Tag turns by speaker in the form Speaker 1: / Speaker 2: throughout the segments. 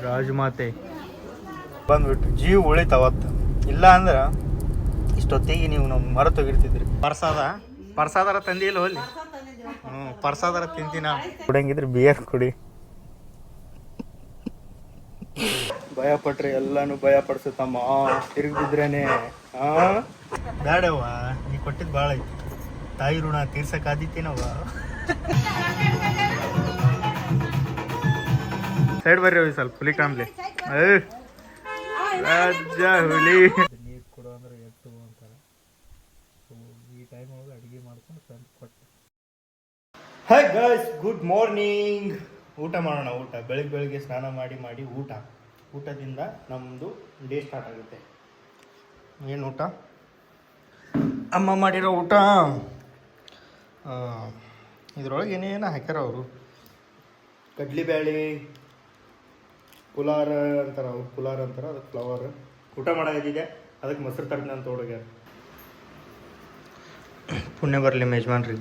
Speaker 1: ರಾಜಮಾತೆ ಬಂದ್ಬಿಟ್ಟು ಜೀವ ಉಳಿತು ಅವತ್ತು. ಇಲ್ಲ ಅಂದ್ರೆ ಇಷ್ಟೊತ್ತಿಗೆ ನೀವು ನಮ್ಮ ಮರ ತೆಗಿರ್ತಿದ್ರಿ. ಪರ್ಸಾದಾರ ತಂದಿಲ್ಲ ಹೋಲಿ. ಪರ್ಸಾದಾರ ತಿಂತೀನ. ಕುಡಿಯಂಗಿದ್ರೆ ಬಿಯರ್ ಕುಡಿ. ಭಯ ಪಟ್ರಿ ಎಲ್ಲಾನು ಭಯ ಪಡಿಸುತ್ತಮ್ಮ. ತಿರುಗಿ ಬಿದ್ರೇನೆ ಬೇಡವ್ವ. ನೀ ಕೊಟ್ಟಿದ್ದು ಭಾಳ ಐತಿ. ತಾಯಿ ಋಣ ತೀರ್ಸಕ್ ಆದಿತ್ತೀನವ್ವ. ಸೈಡ್ ಬರ್ರಿ ಹೋಗಿ ಸ್ವಲ್ಪ ಹುಲಿ ಕಾಮ್ಲಿ. ರಾಜ ಹುಲಿ ನೀರು ಕೊಡು ಅಂದ್ರೆ ಎತ್ತು ಅಂತಾರೆ. ಈ ಟೈಮ್ ಒಳಗೆ ಅಡುಗೆ ಮಾಡ್ಕೊಂಡು ತಂದು ಕೊಟ್ಟು. Hi guys, good morning. ಊಟ ಮಾಡೋಣ. ಊಟ ಬೆಳಿಗ್ಗೆ ಸ್ನಾನ ಮಾಡಿ ಊಟದಿಂದ ನಮ್ಮದು ಡೇ ಸ್ಟಾರ್ಟ್ ಆಗುತ್ತೆ. ಏನು ಊಟ? ಅಮ್ಮ ಮಾಡಿರೋ ಊಟ. ಇದ್ರೊಳಗೆ ಏನೇನು ಹಾಕ್ಯಾರ ಅವರು. ಕಡ್ಲಿಬೇಳೆ, ಪುಲಾರ ಅಂತಾರೆ ಅದಕ್ಕೆ ಫ್ಲವರ್. ಊಟ ಮಾಡೋದಿದೆ, ಅದಕ್ಕೆ ಮೊಸರು ತರ್ತೀನಿ ಅಂತ ಹುಡುಗ್ಯಾರ. ಪುಣ್ಯ ಬರಲಿ ಯಜಮಾನ್ರಿ.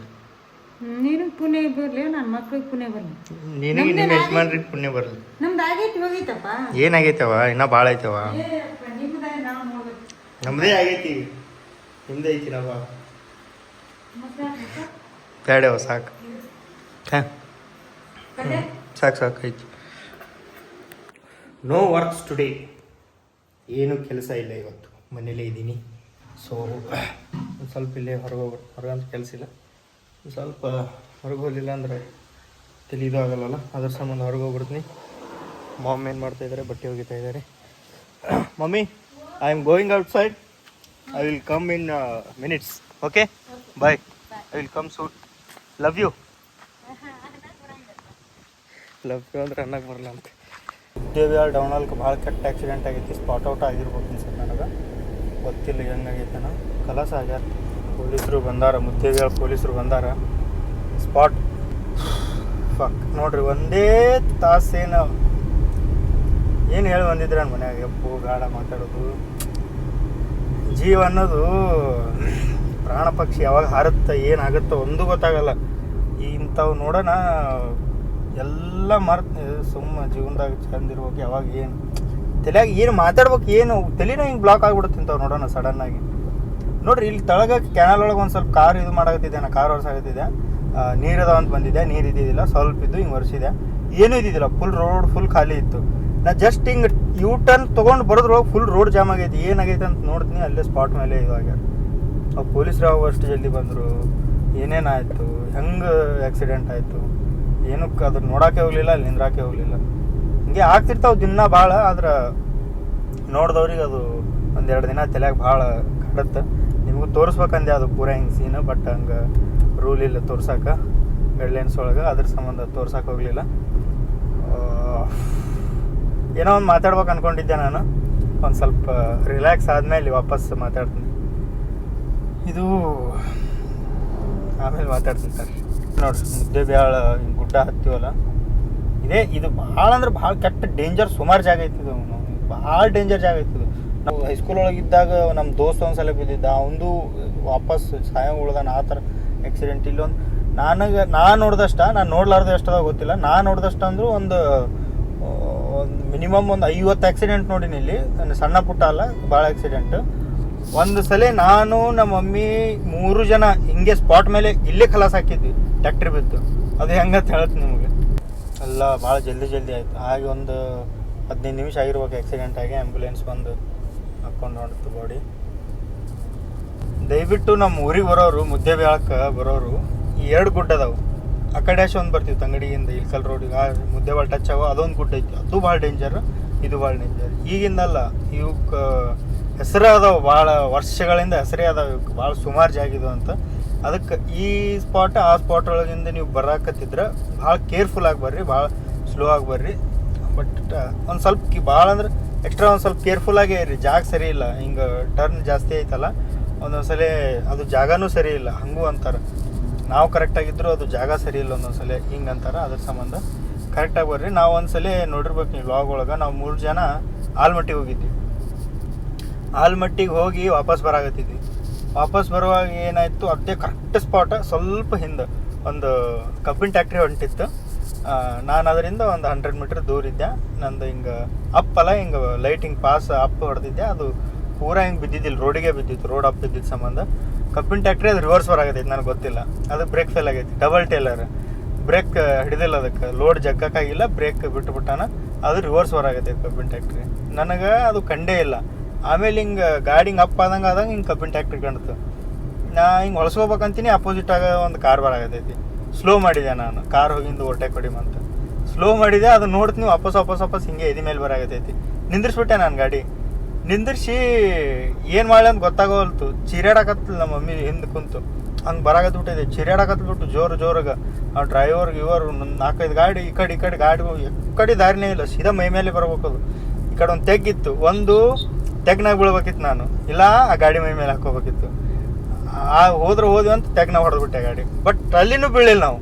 Speaker 2: ನೀನು ಪುಣ್ಯ ಬರಲಿ, ನನ್ನ ಮಕ್ಳಿಗೆ ಪುಣ್ಯ ಬರಲಿ.
Speaker 1: ನಿನಗೆ ನಿಮ್ಮ ಯಜಮಾನ್ರಿಗೆ ಪುಣ್ಯ ಬರಲಿ.
Speaker 2: ನಮ್ದು ಆಗೈತಿ ಹೋಗೈತಪ್ಪ.
Speaker 1: ಏನಾಗೈತವ? ಇನ್ನೂ ಭಾಳ ಐತವ. ನಮ್ಮದೇ ಆಗೈತಿ, ನಿಮ್ದೇ ಐತಿ. ನಾವ ಬೇಡವ, ಸಾಕು. ಸಾಕು ಐತಿ. No works today. ಏನೂ ಕೆಲಸ ಇಲ್ಲ ಇವತ್ತು, ಮನೇಲೇ ಇದ್ದೀನಿ. ಸೊ ಒಂದು ಸ್ವಲ್ಪ ಇಲ್ಲೇ ಹೊರಗಂತ ಕೆಲಸ ಇಲ್ಲ. ಸ್ವಲ್ಪ ಹೊರಗೆ ಹೋಗಲಿಲ್ಲ ಅಂದರೆ ತಲೆ ಆಗಲ್ಲಲ್ಲ, ಅದ್ರ ಸಂಬಂಧ ಹೊರಗೆ ಹೋಗ್ಬಿಡ್ತೀನಿ. ಮಾಮ್ ಏನು ಮಾಡ್ತಾಯಿದ್ದಾರೆ? ಬಟ್ಟೆ ಒಗಿತಾ ಇದ್ದಾರೆ. Mummy, I am going outside. I will come in minutes. Okay, bye. I will come soon. Love you ಅಂದ್ರೆ ಅನ್ನಕ್ಕೆ ಬರಲ್ಲ ಅಂತ. ದೇವಿಯಾಳ ಡೌನಲ್ಗೆ ಭಾಳ ಕೆಟ್ಟ ಆಕ್ಸಿಡೆಂಟ್ ಆಗೈತಿ. ಸ್ಪಾಟ್ ಔಟ್ ಆಗಿರ್ಬೋದು ಅನ್ಸುತ್ತೆ ನನಗೆ, ಗೊತ್ತಿಲ್ಲ ಹೆಂಗಾಗೈತೆ. ಕಲಸ ಆಗ್ಯಾರ. ಪೊಲೀಸರು ಬಂದಾರ, ಮುದ್ದೇವಿಯಾಳ ಪೊಲೀಸರು ಬಂದಾರ. ಸ್ಪಾಟ್ ಫಕ್ ನೋಡ್ರಿ. ಒಂದೇ ತಾಸೇನು ಏನು ಹೇಳಿ ಬಂದಿದ್ರೆ ನನ್ನ ಮನ್ಯಾಗ. ಎಪ್ಪು ಗಾಢ ಮಾತಾಡೋದು. ಜೀವ ಅನ್ನೋದು ಪ್ರಾಣ ಪಕ್ಷಿ ಯಾವಾಗ ಹಾರುತ್ತ ಏನಾಗುತ್ತೋ ಒಂದು ಗೊತ್ತಾಗಲ್ಲ. ಇಂಥವು ನೋಡೋಣ ಎಲ್ಲ ಸುಮ್ಮ ಜೀವನದಾಗ ಚಂದ ಇರ್ಬೇಕು. ಯಾವಾಗ ಏನು ತಲೆಯಾಗ ಏನು ಮಾತಾಡ್ಬೇಕು, ಏನು ತಲೆನೂ ಹಿಂಗೆ ಬ್ಲಾಕ್ ಆಗಿಬಿಡುತ್ತೆ ಇಂಥವು ನೋಡೋಣ ಸಡನ್ನಾಗಿ. ನೋಡ್ರಿ, ಇಲ್ಲಿ ತಳಗ ಕ್ಯಾನಲ್ ಒಳಗೆ ಒಂದು ಸ್ವಲ್ಪ ಕಾರ್ ಇದು ಮಾಡಾಕತ್ತಿದ್ದೆ. ನಾ ಕಾರ್ ವರ್ಷಾಗತ್ತಿದ್ದೆ. ನೀರದ ಅಂತ ಬಂದಿದ್ದೆ, ನೀರು ಇದ್ದಿದ್ದಿಲ್ಲ, ಸ್ವಲ್ಪ ಇದ್ದು ಹಿಂಗೆ ವರ್ಷಿದೆ. ಏನೂ ಇದ್ದಿದ್ದಿಲ್ಲ, ಫುಲ್ ಖಾಲಿ ಇತ್ತು. ನಾ ಜಸ್ಟ್ ಹಿಂಗೆ ಯೂ ಟರ್ನ್ ತೊಗೊಂಡು ಬರೋದ್ರೊಳಗೆ ಫುಲ್ ರೋಡ್ ಜಾಮ್ ಆಗೈತಿ. ಏನಾಗೈತೆ ಅಂತ ನೋಡ್ತೀನಿ, ಅಲ್ಲೇ ಸ್ಪಾಟ್ ಮೇಲೆ ಇದು ಆಗ್ಯಾರ. ಅವು ಪೊಲೀಸರು ಅಷ್ಟು ಜಲ್ದಿ ಬಂದರು. ಏನೇನಾಯಿತು, ಹೆಂಗೆ ಆಕ್ಸಿಡೆಂಟ್ ಆಯಿತು, ಏನಕ್ಕೆ ಅದ್ರ ನೋಡೋಕೆ ಹೋಗಲಿಲ್ಲ, ಅಲ್ಲಿ ನಿಂದ್ರಾಕೆ ಹೋಗಲಿಲ್ಲ. ಹಿಂಗೆ ಆಗ್ತಿರ್ತಾವೆ ದಿನ ಭಾಳ. ಆದ್ರೆ ನೋಡಿದವ್ರಿಗೆ ಅದು ಒಂದೆರಡು ದಿನ ತಲೆಯಾಗ ಭಾಳ ಕಾಡುತ್ತೆ. ನಿಮಗೂ ತೋರಿಸ್ಬೇಕಂದೆ ಅದು ಪೂರ ಹಿಂಗೆ ಸೀನು. ಬಟ್ ಹಂಗೆ ರೂಲ್ ಇಲ್ಲ ತೋರ್ಸೋಕೆ ಗೈಡ್ಲೈನ್ಸ್ ಒಳಗೆ. ಅದ್ರ ಸಂಬಂಧ ತೋರ್ಸೋಕೆ ಹೋಗಲಿಲ್ಲ. ಏನೋ ಒಂದು ಮಾತಾಡ್ಬೇಕು ಅಂದ್ಕೊಂಡಿದ್ದೆ ನಾನು. ಒಂದು ಸ್ವಲ್ಪ ರಿಲ್ಯಾಕ್ಸ್ ಆದಮೇಲೆ ವಾಪಸ್ ಮಾತಾಡ್ತೀನಿ. ಇದು ಆಮೇಲೆ ಮಾತಾಡ್ತಿರ್ತಾರೆ ನೋಡ್ರಿ. ಮುದ್ದೇಬಿಹಾಳ ಗುಡ್ಡ ಹತ್ತೀವಲ್ಲ, ಇದು ಭಾಳ ಅಂದ್ರೆ ಭಾಳ ಕೆಟ್ಟ ಡೇಂಜರ್. ಸುಮಾರು ಜಾಗ ಐತಿದು, ಭಾಳ ಡೇಂಜರ್ ಜಾಗ ಐತಿದು. ನಾವು ಹೈಸ್ಕೂಲ್ ಒಳಗಿದ್ದಾಗ ನಮ್ಮ ದೋಸ್ತ ಒಂದ್ಸಲ ಬಿದ್ದಿದ್ದ, ಅವನದು ವಾಪಸ್ ಸಾಯ ಉಳ್ದಾನ. ಆ ಥರ ಆಕ್ಸಿಡೆಂಟ್ ಇಲ್ಲೊಂದು ನಾನು ನೋಡಿದಷ್ಟ, ನಾನು ನೋಡ್ಲಾರ್ದು ಎಷ್ಟದ ಗೊತ್ತಿಲ್ಲ. ನಾನು ನೋಡಿದಷ್ಟು ಅಂದರೂ ಒಂದು ಮಿನಿಮಮ್ ಒಂದು 50 ಆಕ್ಸಿಡೆಂಟ್ ನೋಡಿನಿ ಇಲ್ಲಿ. ಸಣ್ಣ ಪುಟ್ಟ ಅಲ್ಲ, ಭಾಳ ಆಕ್ಸಿಡೆಂಟ್. ಒಂದು ಸಲ ನಾನು ನಮ್ಮ ಮಮ್ಮಿ 3 ಜನ ಹಿಂಗೆ ಸ್ಪಾಟ್ ಮೇಲೆ ಇಲ್ಲೇ ಖಲಾಸ್ ಹಾಕಿದ್ವಿ, ಟ್ಯಾಕ್ಟ್ರಿ ಬಿದ್ದು. ಅದು ಹೆಂಗಂತ ಹೇಳ್ತೀನಿ ನಿಮಗೆ. ಎಲ್ಲ ಭಾಳ ಜಲ್ದಿ ಆಯಿತು. ಹಾಗೆ ಒಂದು 15 ನಿಮಿಷ ಆಗಿರ್ಬೇಕು ಆಕ್ಸಿಡೆಂಟ್ ಆಗಿ. ಆ್ಯಂಬುಲೆನ್ಸ್ ಬಂದು ಹಾಕ್ಕೊಂಡು ನೋಡುತ್ತೆ ಬಾಡಿ. ದಯವಿಟ್ಟು ನಮ್ಮ ಊರಿಗೆ ಬರೋರು, ಮುದ್ದೇಬಿಹಾಳಕ್ಕೆ ಬರೋರು, ಈ 2 ಗುಡ್ಡ ಅದಾವೆ. ಆ ಕಡೆ ಒಂದು ಬರ್ತೀವಿ ತಂಗಡಿಯಿಂದ ಇಲ್ಕಲ್ ರೋಡಿಗೆ. ಮುದ್ದೇಬಿಹಾಳ ಟಚ್ ಆಗೋ ಅದೊಂದು ಗುಡ್ಡ ಐತಿ. ಅದು ಭಾಳ ಡೇಂಜರ್, ಇದು ಭಾಳ ಡೇಂಜರ್. ಈಗಿಂದಲ್ಲ, ಇವಕ್ಕೆ ಹೆಸರೇ ಅದಾವೆ, ಭಾಳ ವರ್ಷಗಳಿಂದ ಹೆಸರೇ ಅದಾವೆ ಇವಕ್ಕೆ. ಭಾಳ ಸುಮಾರು ಜಾಗಿದು ಅಂತ. ಅದಕ್ಕೆ ಈ ಸ್ಪಾಟ್ ಆ ಸ್ಪಾಟ್ ಒಳಗಿಂದ ನೀವು ಬರಾಕತ್ತಿದ್ರೆ ಭಾಳ ಕೇರ್ಫುಲ್ಲಾಗಿ ಬರ್ರಿ, ಭಾಳ ಸ್ಲೋ ಆಗಿ ಬರ್ರಿ. ಬಟ್ ಒಂದು ಸ್ವಲ್ಪ ಭಾಳ ಅಂದ್ರೆ ಎಕ್ಸ್ಟ್ರಾ ಒಂದು ಸ್ವಲ್ಪ ಕೇರ್ಫುಲ್ಲಾಗೇ ಇರ್ರಿ. ಜಾಗ ಸರಿ ಇಲ್ಲ, ಹಿಂಗೆ ಟರ್ನ್ ಜಾಸ್ತಿ ಐತಲ್ಲ, ಒಂದೊಂದು ಸಲ ಅದು ಜಾಗನೂ ಸರಿ ಇಲ್ಲ. ಹಂಗೂ ಅಂತಾರೆ. ನಾವು ಕರೆಕ್ಟಾಗಿದ್ದರೂ ಅದು ಜಾಗ ಸರಿ ಇಲ್ಲ ಒಂದೊಂದು ಸಲ, ಹಿಂಗೆ ಅಂತಾರೆ. ಅದ್ರ ಸಂಬಂಧ ಕರೆಕ್ಟಾಗಿ ಬರ್ರಿ. ನಾವು ಒಂದು ಸಲ ನೋಡಿರ್ಬೇಕು ನೀವು ವ್ಲಾಗ್ ಒಳಗೆ. ನಾವು 3 ಜನ ಆಲ್ಮಟ್ಟಿಗೆ ಹೋಗಿದ್ವಿ. ಆಲ್ಮಟ್ಟಿಗೆ ಹೋಗಿ ವಾಪಸ್ ಬರಾಕತ್ತಿದ್ವಿ. ವಾಪಸ್ ಬರುವಾಗ ಏನಾಯಿತು, ಅದೇ ಕರೆಕ್ಟ್ ಸ್ಪಾಟ್ ಸ್ವಲ್ಪ ಹಿಂದೆ ಒಂದು ಕಬ್ಬಿನ ಟ್ಯಾಕ್ಟ್ರಿ ಹೊಂಟಿತ್ತು. ನಾನು ಅದರಿಂದ ಒಂದು 100 ಮೀಟ್ರ್ ದೂರ ಇದ್ದೆ. ನಂದು ಹಿಂಗೆ ಅಪ್ಪಲ್ಲ ಹಿಂಗೆ ಲೈಟಿಂಗ್ ಪಾಸ್ ಅಪ್ ಹೊಡೆದಿದ್ದೆ. ಅದು ಪೂರಾ ಹಿಂಗೆ ಬಿದ್ದಿದ್ದಿಲ್ಲ, ರೋಡಿಗೆ ಬಿದ್ದಿತ್ತು. ರೋಡ್ ಅಪ್ ಬಿದ್ದಿದ್ದ ಸಂಬಂಧ ಕಬ್ಬಿನ ಟ್ಯಾಕ್ಟ್ರಿ ಅದು ರಿವರ್ಸ್ ಬರಾಗತ್ತೈತಿ, ನನಗೆ ಗೊತ್ತಿಲ್ಲ. ಅದು ಬ್ರೇಕ್ ಫೇಲ್ ಆಗೈತಿ, ಡಬಲ್ ಟೇಲರ್ ಬ್ರೇಕ್ ಹಿಡಿದಿಲ್ಲ, ಅದಕ್ಕೆ ಲೋಡ್ ಜಗ್ಗಕ್ಕಾಗಿಲ್ಲ, ಬ್ರೇಕ್ ಬಿಟ್ಟಾನ, ಅದು ರಿವರ್ಸ್ ಬರಾಗತ್ತೈತಿ ಕಬ್ಬಿನ ಟ್ಯಾಕ್ಟ್ರಿ. ನನಗೆ ಅದು ಕಂಡೇ ಇಲ್ಲ. ಆಮೇಲೆ ಹಿಂಗೆ ಗಾಡಿ ಹಿಂಗೆ ಅಪ್ ಆದಂಗೆ ಹಿಂಗೆ ಕಬ್ಬಿನ ಟ್ಯಾಕ್ಟ್ರಿ ಕಾಣ್ತು. ನಾ ಹಿಂಗೆ ಹೊಳ್ಸ್ಕೋಬೇಕಂತೀನಿ, ಅಪೋಸಿಟ್ ಆಗ ಒಂದು ಕಾರ್ ಬರಾಗತ್ತೈತಿ. ಸ್ಲೋ ಮಾಡಿದೆ ನಾನು, ಕಾರ್ ಹೋಗಿಂದು ಓಟೆ ಕೊಡಿಮಂತ ಸ್ಲೋ ಮಾಡಿದೆ. ಅದು ನೋಡ್ತೀನಿ ವಾಪಸ್ ಹಿಂಗೆ ಎದಿ ಮೇಲೆ ಬರಾಗತ್ತೈತಿ. ನಿಂದಿರ್ಸ್ಬಿಟ್ಟೆ ನಾನು ಗಾಡಿ. ನಿಂದಿರ್ಸಿ ಏನು ಮಾಡಲಿ ಅಂತ ಗೊತ್ತಾಗೋಲ್ತು. ಚಿರಾಡಕತ್ತಲ್ಲ ನಮ್ಮ ಮಮ್ಮಿ ಹಿಂದೆ ಕುಂತು, ಹಂಗೆ ಬರಾಕತ್ಬಿಟ್ಟಿದೆ. ಚಿರಾಡಕತ್ಬಿಟ್ಟು ಜೋರಾಗ ಆ ಡ್ರೈವರ್ಗೆ ಇವರು 4-5 ಗಾಡಿ ಈ ಕಡೆ ಗಾಡಿ ದಾರಿನೇ ಇಲ್ಲ, ಸೀದಾ ಮೈ ಮೇಲೆ ಬರ್ಬೇಕದು. ಈ ಕಡೆ ಒಂದು ತೆಗ್ಗಿತ್ತು, ಒಂದು ತೆಗ್ನಾಗ ಬೀಳ್ಬೇಕಿತ್ತು ನಾನು, ಇಲ್ಲ ಆ ಗಾಡಿ ಮೈ ಮೇಲೆ ಹಾಕೋಬೇಕಿತ್ತು. ಹೋದ್ವಿ ಅಂತ ತೆಗ್ನಾಗ ಹೊಡೆದ್ಬಿಟ್ಟೆ ಗಾಡಿ. ಬಟ್ ಅಲ್ಲಿನೂ ಬೀಳಿಲ್ಲ ನಾವು,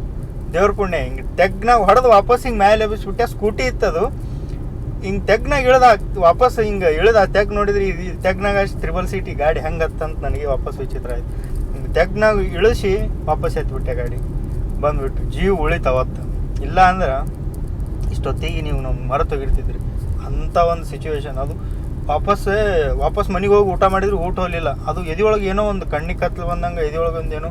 Speaker 1: ದೇವ್ರ ಪುಣ್ಯ. ಹಿಂಗೆ ತೆಗ್ನಾಗ ಹೊಡೆದು ವಾಪಸ್ ಹಿಂಗೆ ಮೇಲೆ ಎಬ್ಬಿಸ್ಬಿಟ್ಟೆ. ಸ್ಕೂಟಿ ಇತ್ತದು, ಹಿಂಗೆ ತೆಗ್ನಾಗ ಇಳ್ದ ವಾಪಸ್ ಹಿಂಗೆ ಇಳ್ದ. ತೆಗ್ ನೋಡಿದ್ರೆ ಈ ತೆಗ್ನಾಗ ಅಷ್ಟು 3 ಸೀಟಿ ಗಾಡಿ ಹೆಂಗತ್ತಂತ ನನಗೆ ವಾಪಸ್ ವಿಚಿತ್ರ ಆಯ್ತು. ಹಿಂಗೆ ತೆಗ್ನಾಗ ಇಳಿಸಿ ವಾಪಸ್ ಎತ್ಬಿಟ್ಟೆ ಗಾಡಿ, ಬಂದ್ಬಿಟ್ಟು ಜೀವ ಉಳಿತಾವತ್ತು. ಇಲ್ಲ ಅಂದ್ರೆ ಇಷ್ಟೊತ್ತಿಗೆ ನೀವು ನಮ್ಮ ಮರೆತೋಗಿರ್ತಿದ್ರಿ. ಅಂಥ ಒಂದು ಸಿಚುವೇಶನ್ ಅದು. ವಾಪಸ್ ಮನೆಗೆ ಹೋಗಿ ಊಟ ಮಾಡಿದ್ರು ಊಟ ಹೋಗಲಿಲ್ಲ. ಅದು ಎದೆಯೊಳಗೆ ಏನೋ ಒಂದು ಕಣ್ಣಿಗೆ ಕತ್ಲು ಬಂದಂಗೆ, ಎದೆಯೊಳಗೆ ಒಂದೇನೋ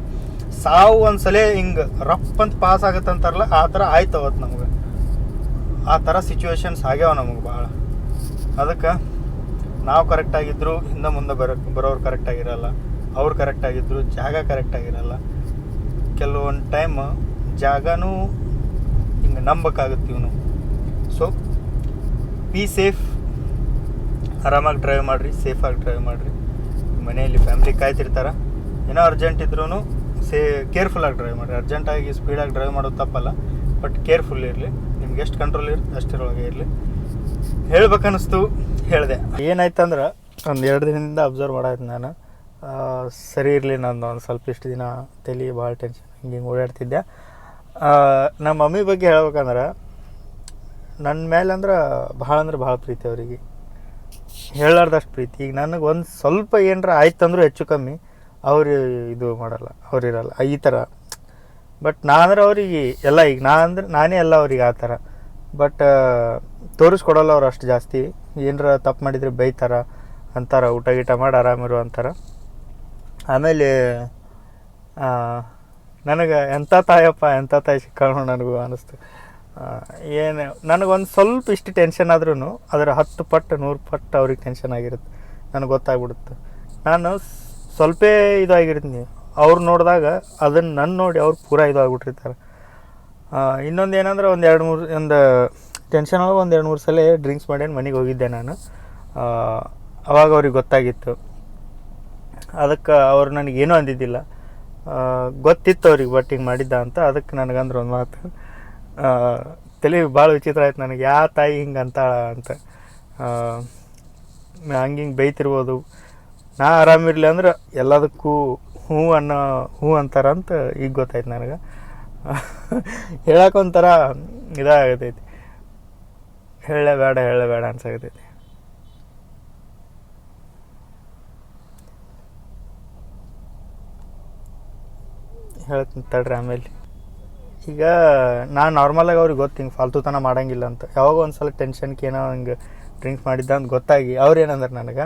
Speaker 1: ಸಾವು ಒಂದ್ಸಲ ಹಿಂಗೆ ರಫ್ ಅಂತ ಪಾಸ್ ಆಗುತ್ತಂತಾರಲ್ಲ, ಆ ಥರ ಆಯ್ತು ಅವತ್ತು ನಮ್ಗೆ. ಆ ಥರ ಸಿಚುವೇಶನ್ಸ್ ಆಗ್ಯಾವ ನಮಗೆ ಭಾಳ. ಅದಕ್ಕೆ ನಾವು ಕರೆಕ್ಟಾಗಿದ್ದರು, ಹಿಂದೆ ಮುಂದೆ ಬರೋರು ಕರೆಕ್ಟಾಗಿರಲ್ಲ, ಅವ್ರು ಕರೆಕ್ಟಾಗಿದ್ದರು, ಜಾಗ ಕರೆಕ್ಟಾಗಿರಲ್ಲ. ಕೆಲವೊಂದು ಟೈಮ್ ಜಾಗನೂ ಹಿಂಗೆ ನಂಬಕ್ಕಾಗುತ್ತೆ ಇವನು. ಸೊ ಬಿ ಸೇಫ್, ಆರಾಮಾಗಿ ಡ್ರೈವ್ ಮಾಡಿರಿ, ಸೇಫಾಗಿ ಡ್ರೈವ್ ಮಾಡಿರಿ. ಮನೆಯಲ್ಲಿ ಫ್ಯಾಮ್ಲಿ ಕಾಯ್ತಿರ್ತಾರೆ, ಏನೋ ಅರ್ಜೆಂಟ್ ಇದ್ರೂ ಕೇರ್ಫುಲ್ಲಾಗಿ ಡ್ರೈವ್ ಮಾಡಿರಿ. ಅರ್ಜೆಂಟಾಗಿ ಸ್ಪೀಡಾಗಿ ಡ್ರೈವ್ ಮಾಡೋದು ತಪ್ಪಲ್ಲ, ಬಟ್ ಕೇರ್ಫುಲ್ ಇರಲಿ. ನಿಮ್ಗೆ ಎಷ್ಟು ಕಂಟ್ರೋಲ್ ಇರುತ್ತೆ ಅಷ್ಟರೊಳಗೆ ಇರಲಿ. ಹೇಳ್ಬೇಕನ್ನಿಸ್ತು, ಹೇಳಿದೆ. ಏನಾಯ್ತಂದ್ರೆ ಒಂದು 2 ದಿನದಿಂದ ಅಬ್ಸರ್ವ್ ಮಾಡಾಯ್ತು ನಾನು. ಸರಿ ಇರಲಿ, ನಂದು ಒಂದು ಸ್ವಲ್ಪ ಇಷ್ಟು ದಿನ ತಲೆ ಭಾಳ ಟೆನ್ಷನ್ ಹಿಂಗೆ ಓಡಾಡ್ತಿದ್ದೆ. ನಮ್ಮ ಮಮ್ಮಿ ಬಗ್ಗೆ ಹೇಳ್ಬೇಕಂದ್ರೆ, ನನ್ನ ಮೇಲೆ ಅಂದ್ರೆ ಭಾಳ ಪ್ರೀತಿ ಅವರಿಗೆ, ಹೇಳಾರ್ದಷ್ಟು ಪ್ರೀತಿ. ಈಗ ನನಗೆ ಒಂದು ಸ್ವಲ್ಪ ಏನರ ಆಯ್ತಂದ್ರೂ ಹೆಚ್ಚು ಕಮ್ಮಿ ಅವ್ರು ಇದು ಮಾಡಲ್ಲ, ಅವ್ರಿರಲ್ಲ ಈ ಥರ. ಬಟ್ ನಾನಂದ್ರೆ ಅವ್ರಿಗೆ ಎಲ್ಲ, ಈಗ ನಾನೇ ಎಲ್ಲ ಅವ್ರಿಗೆ ಆ ಥರ. ಬಟ್ ತೋರಿಸ್ಕೊಡಲ್ಲ ಅವ್ರು ಅಷ್ಟು ಜಾಸ್ತಿ. ಏನರ ತಪ್ಪು ಮಾಡಿದರೆ ಬೈತಾರ ಅಂತಾರೆ, ಊಟ ಗೀಟ ಮಾಡಿ ಆರಾಮಿರು ಅಂತಾರೆ. ಆಮೇಲೆ ನನಗೆ ಎಂಥ ತಾಯಿ ಸಿಕ್ಕಾಳು ನನಗೂ ಅನ್ನಿಸ್ತು. ಏನು ನನಗೊಂದು ಸ್ವಲ್ಪ ಇಷ್ಟು ಟೆನ್ಷನ್ ಆದ್ರೂ ಅದರ 10 ಪಟ್ಟು 100 ಪಟ್ಟು ಅವ್ರಿಗೆ ಟೆನ್ಷನ್ ಆಗಿರುತ್ತೆ, ನನಗೆ ಗೊತ್ತಾಗ್ಬಿಡುತ್ತೆ. ನಾನು ಸ್ವಲ್ಪ ಇದಾಗಿರ್ತೀನಿ, ಅವ್ರು ನೋಡಿದಾಗ ಅದನ್ನು ನನ್ನ ನೋಡಿ ಅವ್ರು ಪೂರಾ ಇದಾಗ್ಬಿಟ್ಟಿರ್ತಾರೆ. ಇನ್ನೊಂದು ಏನಂದ್ರೆ ಒಂದು 2-3 ಟೆನ್ಷನ್ ಒಳಗೆ 1-2-3 ಸಲ ಡ್ರಿಂಕ್ಸ್ ಮಾಡಿ ಮನೆಗೆ ಹೋಗಿದ್ದೆ ನಾನು. ಅವಾಗ ಅವ್ರಿಗೆ ಗೊತ್ತಾಗಿತ್ತು. ಅದಕ್ಕೆ ಅವ್ರು ನನಗೇನೂ ಅಂದಿದ್ದಿಲ್ಲ, ಗೊತ್ತಿತ್ತು ಅವ್ರಿಗೆ ಬಟ್ ಹಿಂಗೆ ಮಾಡಿದ್ದ ಅಂತ. ಅದಕ್ಕೆ ನನಗಂದ್ರೆ ಒಂದು ಮಾತು ತಲೆ ಭಾಳ ವಿಚಿತ್ರ ಆಯ್ತು ನನಗೆ, ಯಾವ ತಾಯಿ ಹಿಂಗೆ ಅಂತಾಳ ಅಂತ. ಹಿಂಗೆ ಬೈತಿರ್ಬೋದು. ನಾ ಆರಾಮಿರಲಿ ಅಂದ್ರೆ ಎಲ್ಲದಕ್ಕೂ ಹ್ಞೂ ಅಂತಾರಂತ ಈಗ ಗೊತ್ತಾಯ್ತು ನನಗೆ. ಹೇಳೋಕೊಂಥರ ಇದಾಗತೈತಿ, ಹೇಳಬೇಡ ಅನ್ಸಾಗತೈತಿ. ಹೇಳ್ತೀನಿ ತಡ್ರಿ ಆಮೇಲೆ. ಈಗ ನಾನು ನಾರ್ಮಲಾಗಿ ಅವ್ರಿಗೆ ಗೊತ್ತು ಹಿಂಗೆ ಫಾಲ್ತುತನ ಮಾಡೋಂಗಿಲ್ಲ ಅಂತ. ಯಾವಾಗ ಒಂದು ಸಲ ಟೆನ್ಷನ್ಗೆ ಏನೋ ಹಿಂಗೆ ಡ್ರಿಂಕ್ಸ್ ಮಾಡಿದ್ದ ಅಂತ ಗೊತ್ತಾಗಿ ಅವ್ರು ಏನಂದ್ರೆ ನನಗೆ,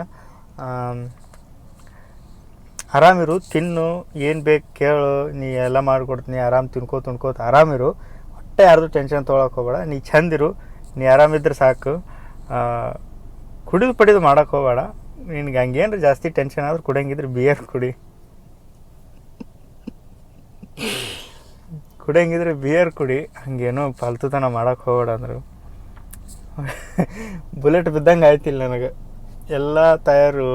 Speaker 1: ಆರಾಮಿರು, ತಿನ್ನು, ಏನು ಬೇಕು ಕೇಳು, ನೀ ಎಲ್ಲ ಮಾಡಿಕೊಡ್ತೀನಿ, ಆರಾಮ್ ತಿನ್ಕೋತ ಆರಾಮಿರು, ಒಟ್ಟೆ ಯಾರ್ದು ಟೆನ್ಷನ್ ತೊಗೊಳಕ್ಕೆ ಹೋಗಬೇಡ, ನೀ ಚಂದಿರು, ನೀ ಆರಾಮಿದ್ರೆ ಸಾಕು, ಕುಡಿದು ಮಾಡೋಕ್ಕೆ ಹೋಗಬೇಡ, ನಿನ್ಗೆ ಹಂಗೇನ್ರಿ ಜಾಸ್ತಿ ಟೆನ್ಷನ್ ಆದ್ರೆ ಕುಡಿಯಂಗಿದ್ರೆ ಬಿಯರ್ ಕುಡಿಯಂಗಿದ್ರೆ ಬಿಯರ್ ಕುಡಿ, ಹಂಗೇನೋ ಫಾಲ್ತುತನ ಮಾಡೋಕ್ಕೆ ಹೋಗಬೇಡ ಅಂದರು. ಬುಲೆಟ್ ಬಿದ್ದಂಗೆ ಆಯ್ತಿಲ್ಲ ನನಗೆ. ಎಲ್ಲ ತಯಾರು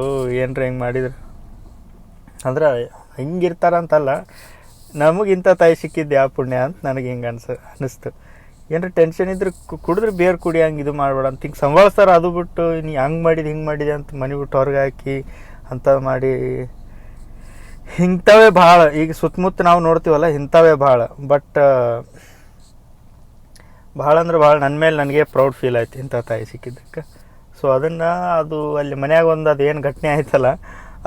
Speaker 1: ಏನರ ಹಿಂಗೆ ಮಾಡಿದ್ರು ಅಂದ್ರೆ ಹಿಂಗಿರ್ತಾರಂತಲ್ಲ, ನಮಗಿಂಥ ತಾಯಿ ಸಿಕ್ಕಿದ್ದು ಯಾವ ಪುಣ್ಯ ಅಂತ ನನಗೆ ಹಿಂಗೆ ಅನ್ನಿಸ್ತು. ಏನರ ಟೆನ್ಷನ್ ಇದ್ರೆ ಕುಡಿದ್ರೆ ಬೇರೆ ಕುಡಿ, ಹಂಗೆ ಇದು ಮಾಡಬೇಡ ಅಂತ ಹಿಂಗೆ ಸಂಭಾಳಿಸ್ತಾರೆ. ಅದು ಬಿಟ್ಟು ನೀ ಹಂಗೆ ಮಾಡಿದೆ ಹಿಂಗೆ ಮಾಡಿದೆ ಅಂತ ಮನೆ ಬಿಟ್ಟು ಹೊರಗೆ ಹಾಕಿ ಅಂಥದ್ದು ಮಾಡಿ ಇಂಥವೇ ಭಾಳ. ಈಗ ಸುತ್ತಮುತ್ತ ನಾವು ನೋಡ್ತೀವಲ್ಲ ಇಂಥವೇ ಭಾಳ. ಬಟ್ ಭಾಳ ಅಂದ್ರೆ ಭಾಳ ನನ್ನ ಮೇಲೆ ನನಗೆ ಪ್ರೌಡ್ ಫೀಲ್ ಆಯ್ತು ಇಂಥ ತಾಯಿ ಸಿಕ್ಕಿದ್ದಕ್ಕೆ. ಸೊ ಅದನ್ನು ಅದು ಅಲ್ಲಿ ಮನ್ಯಾಗ ಒಂದು ಅದು ಏನು ಘಟನೆ ಆಯ್ತಲ್ಲ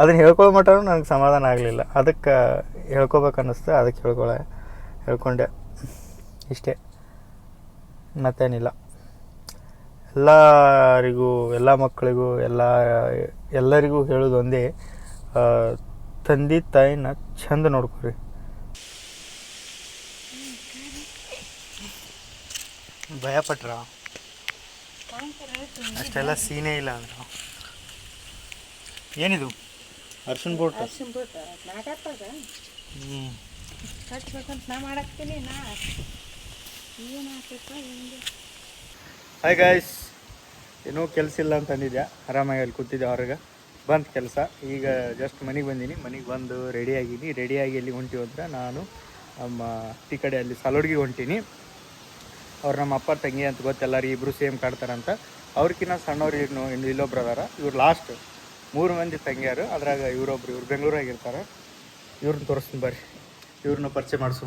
Speaker 1: ಅದನ್ನು ಹೇಳ್ಕೊಳ್ಳೋ ಮಟ್ಟನೂ ನನಗೆ ಸಮಾಧಾನ ಆಗಲಿಲ್ಲ. ಅದಕ್ಕೆ ಹೇಳ್ಕೊಬೇಕು ಅನ್ನಿಸ್ತು, ಅದಕ್ಕೆ ಹೇಳ್ಕೊಂಡೆ ಇಷ್ಟೇ. ಮತ್ತೇನಿಲ್ಲ. ಎಲ್ಲರಿಗೂ, ಎಲ್ಲ ಮಕ್ಕಳಿಗೂ, ಎಲ್ಲರಿಗೂ ಹೇಳೋದು ಒಂದೇ, ತಂದೆ ತಾಯಿನ ಚಂದ ನೋಡ್ಕೊರಿ. ಭಯಪಟ್ರ ಅಷ್ಟೆಲ್ಲ ಸೀನೇ ಇಲ್ಲ ಅಂದ್ರೆ. ಏನಿದು ಅರ್ಶಿನ ಬೋಟ್? ಹಾಯ್ ಗಾಯ್ಸ್, ಏನೋ ಕೆಲಸ ಇಲ್ಲ ಅಂತ ಅಂದಿದ್ದೆ, ಆರಾಮಾಗಿ ಅಲ್ಲಿ ಕೂತಿದ್ದೆ ಹೊರಗೆ. ಬಂದು ಕೆಲಸ ಈಗ ಜಸ್ಟ್ ಮನೆಗೆ ಬಂದೀನಿ. ಮನೆಗೆ ಬಂದು ರೆಡಿಯಾಗಿ ಎಲ್ಲಿ ಹೊಂಟಿವಿ ಅಂದ್ರೆ ನಾನು ನಮ್ಮ ಈ ಕಡೆ ಅಲ್ಲಿ ಸಾಲೋಡ್ಗಿಗೆ ಹೊಂಟೀನಿ. ಅವ್ರು ನಮ್ಮ ಅಪ್ಪ ತಂಗಿ ಅಂತ ಗೊತ್ತೆಲ್ಲರೂ, ಇಬ್ಬರು ಸೇಮ್ ಕಾಡ್ತಾರಂತ. ಅವ್ರಕ್ಕಿಂತ ಸಣ್ಣವ್ರು ಇನ್ನು ಇಲ್ಲೊಬ್ರು ಅದಾರ. ಇವ್ರು ಲಾಸ್ಟ್ 3 ಮಂದಿ ತಂಗಿಯಾರು. ಅದ್ರಾಗ ಇವ್ರು ಬೆಂಗಳೂರಾಗಿರ್ತಾರೆ. ಇವ್ರನ್ನ ತೋರಿಸ್ತೀನಿ ಬರ್ರಿ, ಇವ್ರನ್ನ ಪರಿಚಯ ಮಾಡಿಸು.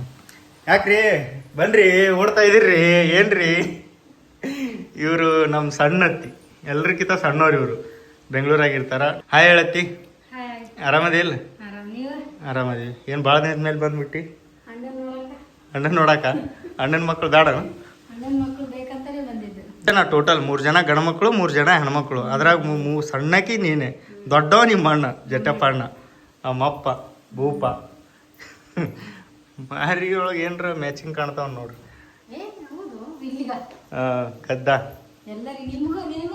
Speaker 1: ಯಾಕ್ರಿ ಬನ್ರಿ, ಓಡ್ತಾ ಇದ್ದೀರಿ ಏನ್ರಿ? ಇವರು ನಮ್ಮ ಸಣ್ಣತ್ತಿ, ಎಲ್ರಿಗಿಂತ ಸಣ್ಣವ್ರು ಇವರು, ಬೆಂಗಳೂರಾಗಿರ್ತಾರ. ಹಾಯ್ ಹೇಳತ್ತಿ, ಆರಾಮದಿ ಇಲ್ಲ? ಆರಾಮದಿ. ಏನು ಭಾಳ ದಿನದ ಮೇಲೆ ಬಂದ್ಬಿಟ್ಟು ಅಣ್ಣನ ನೋಡಾಕ? ಅಣ್ಣನ ಮಕ್ಕಳು ಬೇಡ? ನಾ ಟೋಟಲ್ 3 ಜನ ಗಂಡು ಮಕ್ಕಳು, 3 ಜನ ಹೆಣ್ಮಕ್ಳು. ಅದ್ರಾಗ ಸಣ್ಣಕಿ ನೀನೆ, ದೊಡ್ಡವ ನಿಮ್ಮ ಅಣ್ಣ ಜಟ್ಟಪ್ಪ ಅಣ್ಣ, ನಮ್ಮಪ್ಪ ಭೂಪ. ಮಾರಿಗೆ ಒಳಗೆ ಏನರ ಮ್ಯಾಚಿಂಗ್ ಕಾಣ್ತಾವ ನೋಡ್ರಿ. ಗದ್ದ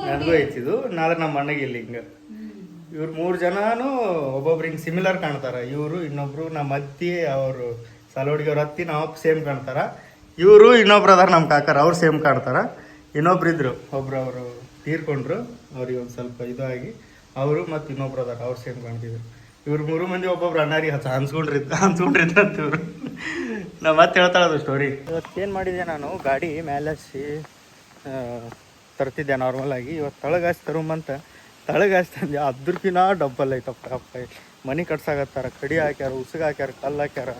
Speaker 1: ನನಗೂ ಐತಿದು, ನಾಳೆ ನಮ್ಮ ಅಣ್ಣಗೆ ಇಲ್ಲಿ ಹಿಂಗೆ. ಇವ್ರು 3 ಜನನು ಒಬ್ಬೊಬ್ರು ಹಿಂಗೆ ಸಿಮಿಲರ್ ಕಾಣ್ತಾರ. ಇವರು ಇನ್ನೊಬ್ರು ನಮ್ಮ ಅತ್ತಿ, ಅವರು ಸಾಲೋಡಿಗೆ ಅವ್ರ ಅತ್ತಿ, ನಾವಪ್ಪ ಸೇಮ್ ಕಾಣ್ತಾರ. ಇವರು ಇನ್ನೊಬ್ರು ಅದಾರ ನಮ್ಮ ಕಾಕರ, ಅವ್ರು ಸೇಮ್ ಕಾಣ್ತಾರ. ಇನ್ನೊಬ್ರು ಇದ್ರು, ಒಬ್ರು ಅವರು ತೀರ್ಕೊಂಡ್ರು, ಅವ್ರಿಗೆ ಒಂದು ಸ್ವಲ್ಪ ಇದಾಗಿ. ಅವರು ಮತ್ತು ಇನ್ನೊಬ್ರು ಅದಾರ, ಅವ್ರು ಸೇಮ್ ಕಾಣ್ತಿದ್ರು. ಇವ್ರು 3 ಮಂದಿ ಒಬ್ಬೊಬ್ರು ಅಣ್ಣಾರಿ ಅನ್ಸ್ಕೊಂಡಿದ್ರು ಅಂತ ಇವರು. ನಾ ಮತ್ತೆ ಹೇಳ್ತಾಳದು ಸ್ಟೋರಿ. ಇವತ್ತೇನು ಮಾಡಿದೆ, ನಾನು ಗಾಡಿ ಮೇಲೆ ಹಚ್ಚಿ ತರ್ತಿದ್ದೆ ನಾರ್ಮಲಾಗಿ. ಇವತ್ತು ತಳಗಾಸಿ ತರುಂಬಂತ ತಳಗಾಸಿ ತಂದೆ. ಅದ್ರಕಿನ್ನ ಡಬ್ಬಲ್ ಐತಪ್ಪ. ಮನೆ ಕಟ್ಸಾಕತ್ತಾರ, ಕಡಿ ಹಾಕ್ಯಾರ, ಉಸುಗ ಹಾಕ್ಯಾರ, ಕಲ್ಲು ಹಾಕ್ಯಾರ.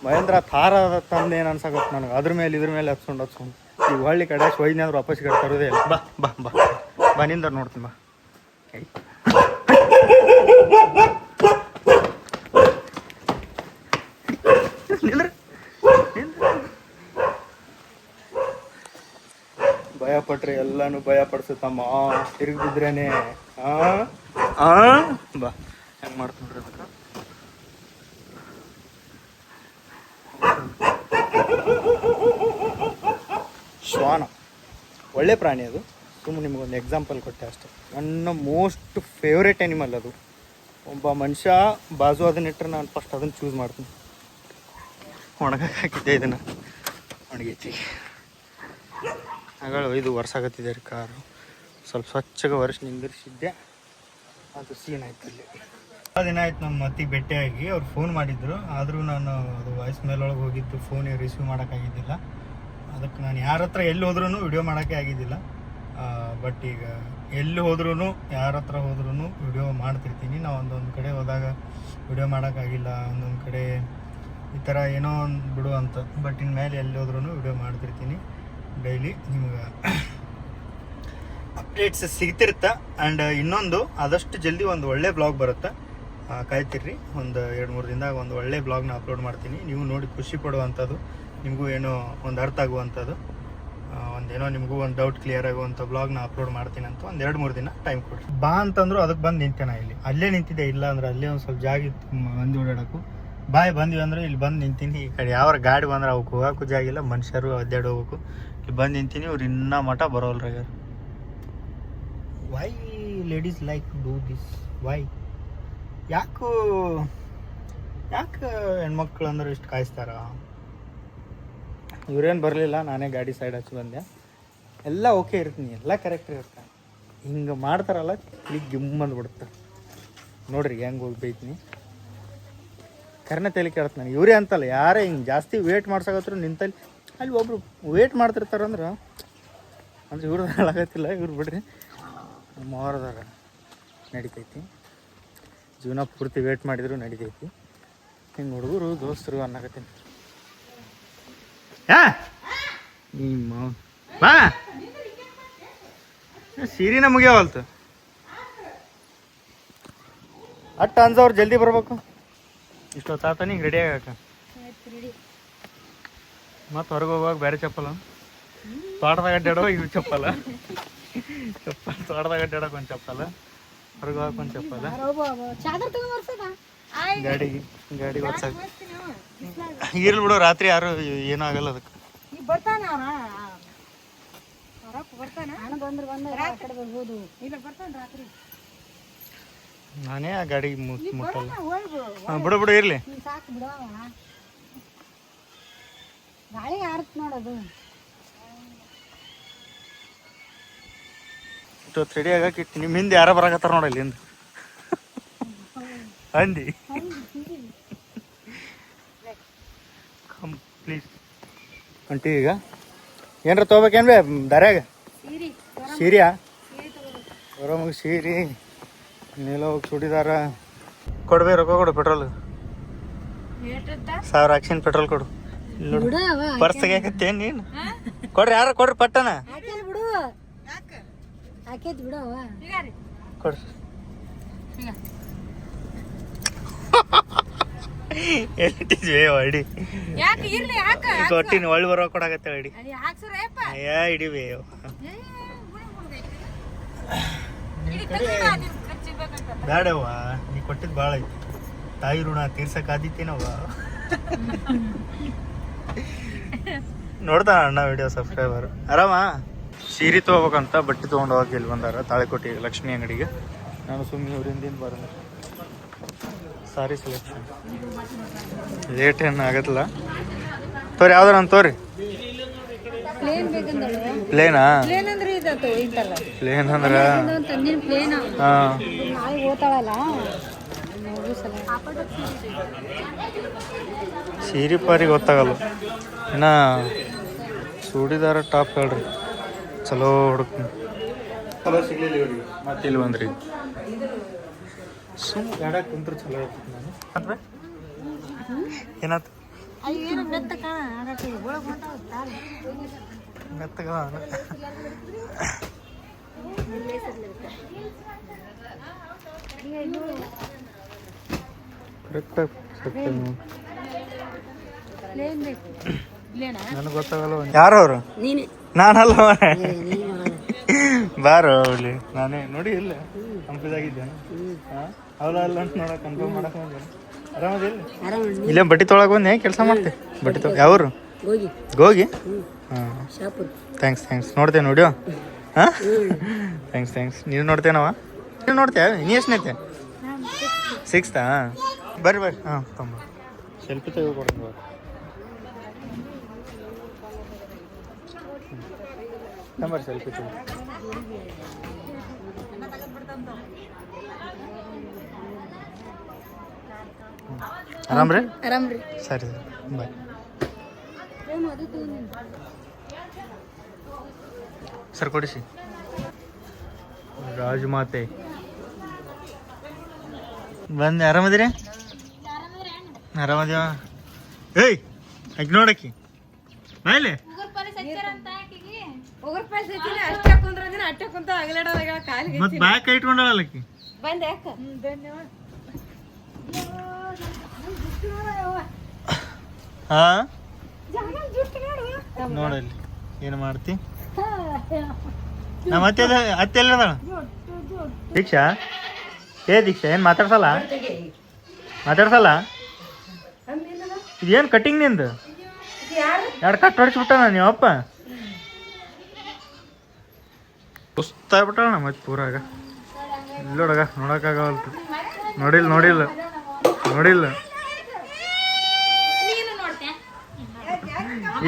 Speaker 1: ಮಹೇಂದ್ರ ಥಾರ ತಂದೇನು ಅನ್ಸಾಕತ್ತು ನನಗೆ. ಅದ್ರ ಮೇಲೆ ಇದ್ರ ಮೇಲೆ ಹಚ್ಕೊಂಡು ಈಗ ಹೊಳ್ಳಿ ಕಡೆ ಒಯ್ದು ಅಂದ್ರೆ ವಾಪಸ್ ಕಡೆ ತರೋದೇ ಇಲ್ಲ. ಬಾ ಬಾ ಬಾ ಬಾ ನಿಂದ ನೋಡ್ತೀನಿ ಬಾ. ಭಯ ಪಟ್ರೆ ಎಲ್ಲಾನು ಭಯ ಪಡಿಸುತ್ತಮ್ಮ. ತಿರುಗಿ ಬಿದ್ರೇನೆ ಬಾ ಹೆಂಗೆ ಮಾಡ್ಕೊಂಡ್ರಿ ಅದಕ್ಕೆ. ಶ್ವಾನ ಒಳ್ಳೆ ಪ್ರಾಣಿ ಅದು. ಸುಮ್ಮನೆ ನಿಮಗೊಂದು ಎಕ್ಸಾಂಪಲ್ ಕೊಟ್ಟೆ ಅಷ್ಟೆ. ನನ್ನ ಮೋಸ್ಟ್ ಫೇವ್ರೇಟ್ ಆ್ಯನಿಮಲ್ ಅದು. ಒಬ್ಬ ಮನುಷ್ಯ ಬಾಜು ಅದನ್ನಿಟ್ಟರೆ ನಾನು ಫಸ್ಟ್ ಅದನ್ನು ಚೂಸ್ ಮಾಡ್ತೀನಿ. ಒಣಗಕ್ಕೆ ಹಾಕಿದ್ದೆ, ಇದನ್ನು ಒಣಗೈತಿ. ಹಾಗಳು 5 ವರ್ಷ ಆಗತ್ತಿದೆ ರೀ ಕಾರು. ಸ್ವಲ್ಪ ಸ್ವಚ್ಛಗೆ ವರ್ಷ ನಿಂದಿರಿಸಿದ್ದೆ, ಅದು ಸೀನ್ ಆಯ್ತು. ಅಲ್ಲಿ ದಿನ ಆಯ್ತು ನಮ್ಮ ಮತ್ತಿಗೆ ಭೇಟಿಯಾಗಿ. ಅವ್ರು ಫೋನ್ ಮಾಡಿದ್ರು, ಆದರೂ ನಾನು ಅದು ವಾಯ್ಸ್ ಮೇಲೊಳಗೆ ಹೋಗಿದ್ದು, ಫೋನ್ ರಿಸೀವ್ ಮಾಡೋಕ್ಕಾಗಿದ್ದಿಲ್ಲ. ಅದಕ್ಕೆ ನಾನು ಯಾರ ಹತ್ರ ಎಲ್ಲಿ ಹೋದ್ರೂ ವಿಡಿಯೋ ಮಾಡೋಕ್ಕೆ ಆಗಿದ್ದಿಲ್ಲ. ಬಟ್ ಈಗ ಎಲ್ಲಿ ಹೋದ್ರೂ, ಯಾರ ಹತ್ರ ಹೋದ್ರೂ ವಿಡಿಯೋ ಮಾಡ್ತಿರ್ತೀನಿ. ನಾವು ಒಂದೊಂದು ಕಡೆ ಹೋದಾಗ ವಿಡಿಯೋ ಮಾಡೋಕ್ಕಾಗಿಲ್ಲ, ಒಂದೊಂದು ಕಡೆ ಈ ಥರ ಏನೋ ಒಂದು ಬಿಡು ಅಂತ. ಬಟ್ ಇನ್ಮೇಲೆ ಎಲ್ಲಿ ಹೋದ್ರೂ ವಿಡಿಯೋ ಮಾಡ್ತಿರ್ತೀನಿ. ಡೈಲಿ ನಿಮ್ಗೆ ಅಪ್ಡೇಟ್ಸ್ ಸಿಗ್ತಿರುತ್ತೆ. ಆ್ಯಂಡ್ ಇನ್ನೊಂದು, ಆದಷ್ಟು ಜಲ್ದಿ ಒಂದು ಒಳ್ಳೆ ಬ್ಲಾಗ್ ಬರುತ್ತೆ, ಕಾಯ್ತಿರ್ರಿ. ಒಂದು 2-3 ದಿನದಾಗ ಒಂದು ಒಳ್ಳೆ ಬ್ಲಾಗ್ನ ಅಪ್ಲೋಡ್ ಮಾಡ್ತೀನಿ. ನೀವು ನೋಡಿ ಖುಷಿ ಪಡುವಂಥದ್ದು, ನಿಮಗೂ ಏನೋ ಒಂದು ಅರ್ಥ ಆಗುವಂಥದ್ದು, ಒಂದೇನೋ ನಿಮಗೂ ಒಂದು ಡೌಟ್ ಕ್ಲಿಯರ್ ಆಗುವಂಥ ಬ್ಲಾಗ್ನ ಅಪ್ಲೋಡ್ ಮಾಡ್ತೀನಿ ಅಂತ. ಒಂದು 2-3 ದಿನ ಟೈಮ್ ಕೊಡ್ರಿ. ಬಾ ಅಂತಂದ್ರು ಅದಕ್ಕೆ ಬಂದು ನಿಂತೆ. ನಾ ಇಲ್ಲಿ ಅಲ್ಲೇ ನಿಂತಿದ್ದೆ, ಇಲ್ಲ ಅಂದ್ರೆ ಅಲ್ಲೇ ಒಂದು ಸ್ವಲ್ಪ ಜಾಗ ಇತ್ತು ಮಂದಿ ಓಡಾಡೋಕ್ಕೂ. ಬಾಯ್ ಬಂದ್ವಿ ಅಂದ್ರೆ ಇಲ್ಲಿ ಬಂದು ನಿಂತೀನಿ. ಈ ಕಡೆ ಯಾವ ಗಾಡಿ ಬಂದ್ರೆ ಅವಕ್ಕೆ ಹೋಗೋಕ್ಕೂ ಜಾಗಿಲ್ಲ, ಮನುಷ್ಯರು ಅಡ್ಡಾಡಿ ಹೋಗ್ಬೇಕು. ಇಲ್ಲಿ ಬಂದು ನಿಂತೀನಿ. ಇವ್ರು ಇನ್ನೂ ಮಠ ಬರೋಲ್ರಾಗ. Why ladies like do this? Why? ಯಾಕೆ ಹೆಣ್ಮಕ್ಳು ಅಂದ್ರೆ ಇಷ್ಟು ಕಾಯಿಸ್ತಾರ? ಇವ್ರೇನು ಬರಲಿಲ್ಲ, ನಾನೇ ಗಾಡಿ ಸೈಡ್ ಹಚ್ಚಿ ಬಂದೆ. ಎಲ್ಲ ಓಕೆ ಇರ್ತೀನಿ, ಎಲ್ಲ ಕರೆಕ್ಟ್ ಇರುತ್ತೆ. ಹಿಂಗೆ ಮಾಡ್ತಾರಲ್ಲ, ಈಗ ಗಿಮ್ಮಂದ್ಬಿಡುತ್ತೆ ನೋಡ್ರಿ. ಹೆಂಗೆ ಹೋಗಿ ಬೈತೀನಿ, ಕರ್ನ ತಲೆ ಕೇಳತ್ತೆ ನನಗೆ. ಇವರೇ ಅಂತಲ್ಲ, ಯಾರೇ ಹಿಂಗೆ ಜಾಸ್ತಿ ವೇಟ್ ಮಾಡ್ಸಕತ್ರು ನಿಂತಲ್ಲಿ ಅಲ್ಲಿ ಒಬ್ರು ವೇಟ್ ಮಾಡ್ತಿರ್ತಾರಂದ್ರೆ ಇವ್ರದ್ದು ಹಾಳಾಗತ್ತಿಲ್ಲ. ಇವ್ರು ಬಿಡ್ರಿ, ನಮ್ಮ ಅವ್ರದಾರ ನಡಿತೈತಿ. ಜೀವನ ಪೂರ್ತಿ ವೇಟ್ ಮಾಡಿದ್ರು ನಡಿತೈತಿ. ಹಿಂಗೆ ಹುಡುಗರು ದೋಸ್ತರು ಅನ್ನಕತ್ತೀನಿ. ನಿಮ್ಮ ಬಾ ಸೀರಿನ ಮುಗಿಯವಲ್ತು. ಅಟ್ಟ ಅನ್ಸವ್ರು ಜಲ್ದಿ ಬರ್ಬೇಕು. ಇಷ್ಟೊತ್ತಾತ ನಿಂಗೆ ರೆಡಿ ಆಗಕ್ಕ. ಮತ್ತು ಹೊರಗೆ ಹೋಗುವಾಗ ಬೇರೆ ಚಪ್ಪಲ ತೋಟದಾಗ ಅಡ್ಡಾಡೋ ಇವು ಚಪ್ಪಲ ತೋಟದಾಗ ಅಡ್ಡಾಡೋಕೆ ಒಂದು ಚಪ್ಪಲ ಹೊರಗೆ ಹೋಗಕ್ಕೆ ಒಂದು ಚಪ್ಪಲ ಗಾಡಿ ಓಡ್ಸಕ್ಕೆ ಇರ್ಲಿ ಬಿಡು ರಾತ್ರಿ ಯಾರು ಏನೂ ಆಗಲ್ಲ ಅದಕ್ಕೆ ನಾನೇ ಆ ಗಾಡಿಗೆ ಮುಟ್ಟಲ್ಲ ಬಿಡು ಬಿಡು ಇರ್ಲಿ
Speaker 2: ಗಾಳಿ ಆರ್ತ್ ನೋಡೋದು
Speaker 1: ಇವತ್ತು ರೆಡಿ ಆಗಕ್ಕೆ ನಿಮ್ಮ ಹಿಂದೆ ಯಾರ ಬರಾಕತ್ತಾರ ನೋಡಲ್ಲಿ ಹಿಂದೆ ಅಂದಿ ಪ್ಲೀಸ್ ಅಂಟಿ ಈಗ ಏನ್ರ ತೊಗೋಬೇಕೇನ್ ಬೇ ದಾರ್ಯಾಗ ಸೀರೆಯಾ ಬರೋ ಮಗ ಸೀರೆ ನೀಲ ಹೋಗಿ ಚೂಡಿದಾರ ಕೊಡ್ಬೇ ರೊಕ್ಕ ಕೊಡು ಪೆಟ್ರೋಲ್ 1000 ಹಾಕ್ಸಿನ ಪೆಟ್ರೋಲ್ ಕೊಡು ಪರ್ಸ್ ತೆಗಿಯಾಕತ್ತೇನ್ ನೀನು ಕೊಡ್ರಿ ಯಾರ ಕೊಡ್ರಿ ಪಟ್ಟನ ಕೊಡ್ರಿ ಅಡಿ ಕೊಟ್ಟಿನ ಒಳ್ಳೆ ಬರೋ ಕೊಡಾಕತ್ತೆ ಅಡಿ ಹಿಡಿಬೇ ಬೇಡವ್ವ ನೀ ಕೊಟ್ಟಿದ್ ಭಾಳ ಐತಿ ತಾಯಿ ಋಣ ತೀರ್ಸಕ್ ಆದಿತ್ತೇನವ್ವ ನೋಡ್ತಾನ ಅಣ್ಣ ವಿಡಿಯೋ ಸಬ್ಸ್ಕ್ರೈಬರ್ ಆರಾಮ ಸೀರೆ ತೊಗೋಬೇಕಂತ ಬಟ್ಟೆ ತೊಗೊಂಡು ಹೋಗಿ ಇಲ್ಲಿ ಬಂದಾರ ತಾಳಿಕೋಟಿ ಲಕ್ಷ್ಮಿ ಅಂಗಡಿಗೆ ನಾನು ಸುಮ್ಮನೆ ಊರಿಂದ ಬರೋದು ಸಾರಿ ಸೆಲೆಕ್ಷನ್ ರೇಟ್ ಏನು ಆಗತ್ತಲ್ಲ ತೋರಿ ಯಾವ್ದಾರ ಅಂತ ತೋರಿ ಪ್ಲೇನಾ ಪ್ಲೇನ್ ಅಂದ್ರೆ ಹಾಂ ಸೀರೆ ಪಾರಿ ಗೊತ್ತಾಗಲ್ಲ ಇನ್ನ ಚೂಡಿದಾರ ಟಾಪ್ ಹೇಳ್ರಿ ಚಲೋ ಹುಡುಕ್ತೀನಿ ಚಲೋ ಸಿಗ್ಲಿಲ್ಲ ಇವ್ರಿಗೆ ಮತ್ತೆ ಇಲ್ಲಿ ಬಂದ್ರಿ ಸುಮ್ ಗಾಡ್ಯಾಗ ಕುಂತ್ರೆ ಚಲೋ ಇರ್ತದೆ ನಾನು ಏನಾಯ್ತು ಮೆತ್ತಗ ನನಗೆ ಗೊತ್ತಾಗಲ್ಲ ಯಾರವ್ರು ನಾನಲ್ಲ ಬಾರೋ ಅವಳಿ ನಾನೇ ನೋಡಿ ಇಲ್ಲ ಕಂಪ್ಲೀಟ್ ಆಗಿದ್ದೇನೆ ಅವಳ ಅಲ್ಲ ಅಂತ ನೋಡಕ್ ಕನ್ಫರ್ಮ್ ಮಾಡಕ್ ಬಂದೇನೆ ಆರಾಮದಿಲ್ಲ ಇಲ್ಲೇ ಬಟ್ಟೆ ತೊಳಕ್ ಬಂದೆ ಕೆಲಸ ಮಾಡ್ತೆ ಬಟ್ಟೆ ತೊಳ ಯಾವ್ರು ಗೋಗಿ ಹಾಂ ಥ್ಯಾಂಕ್ಸ್ ನೋಡ್ತೇನೆ ನೋಡ್ಯೋ ಹಾಂ ಥ್ಯಾಂಕ್ಸ್ ನೀನು ನೋಡ್ತೇನವ ನೀನು ನೋಡ್ತೀಯ ನೀ ಎಷ್ಟನೈತೆ 6th ಬರ್ರಿ ಹಾಂ ತಮ್ಮ ಸೆಲ್ಫಿ ತೆಗೆದುಕೊಡ್ತೀನಿ ನಂಬರ್ ಸೆಲ್ಫಿ ತೆಗೆ ಆರಾಮ್ರಿ ಸರಿ ಬಾಯ್ ಸರ್ ಕೊಡಿಸಿ ರಾಜಮಾತೆ ಬಂದು ಆರಾಮದಿರಿ ಆರಾಮದೇವ ಏಯ್ ಆಕಿ ನೋಡಕ್ಕಿ ಬಾಯ್ಲೆ ಮತ್ ಬ್ಯಾಗ್ ಕೈ ಇಟ್ಕೊಂಡಳಲ್ಲಕ್ಕಿ ಹಾ ನೋಡಲ್ಲಿ ಏನು ಮಾಡ್ತಿ ನಮ್ಮ ಅತ್ತೆ ಎಲ್ಲದಾಳ ದೀಕ್ಷಾ ದೀಕ್ಷಾ ಏನು ಮಾತಾಡ್ಸಲ್ಲ ಇದೇನು ಕಟಿಂಗ್ ನಿಂದು 2 ಕಟ್ ಹೊಡಿಸ್ಬಿಟ್ಟಾನ ನೀವಪ್ಪ ಸುಸ್ತಾಗ್ಬಿಟ್ಟಣ ಮತ್ತೆ ಪೂರಾಗ ಇಲ್ಲೋಡಗ ನೋಡಕ್ಕಾಗಲ್ತು ನೋಡಿಲ್ಲ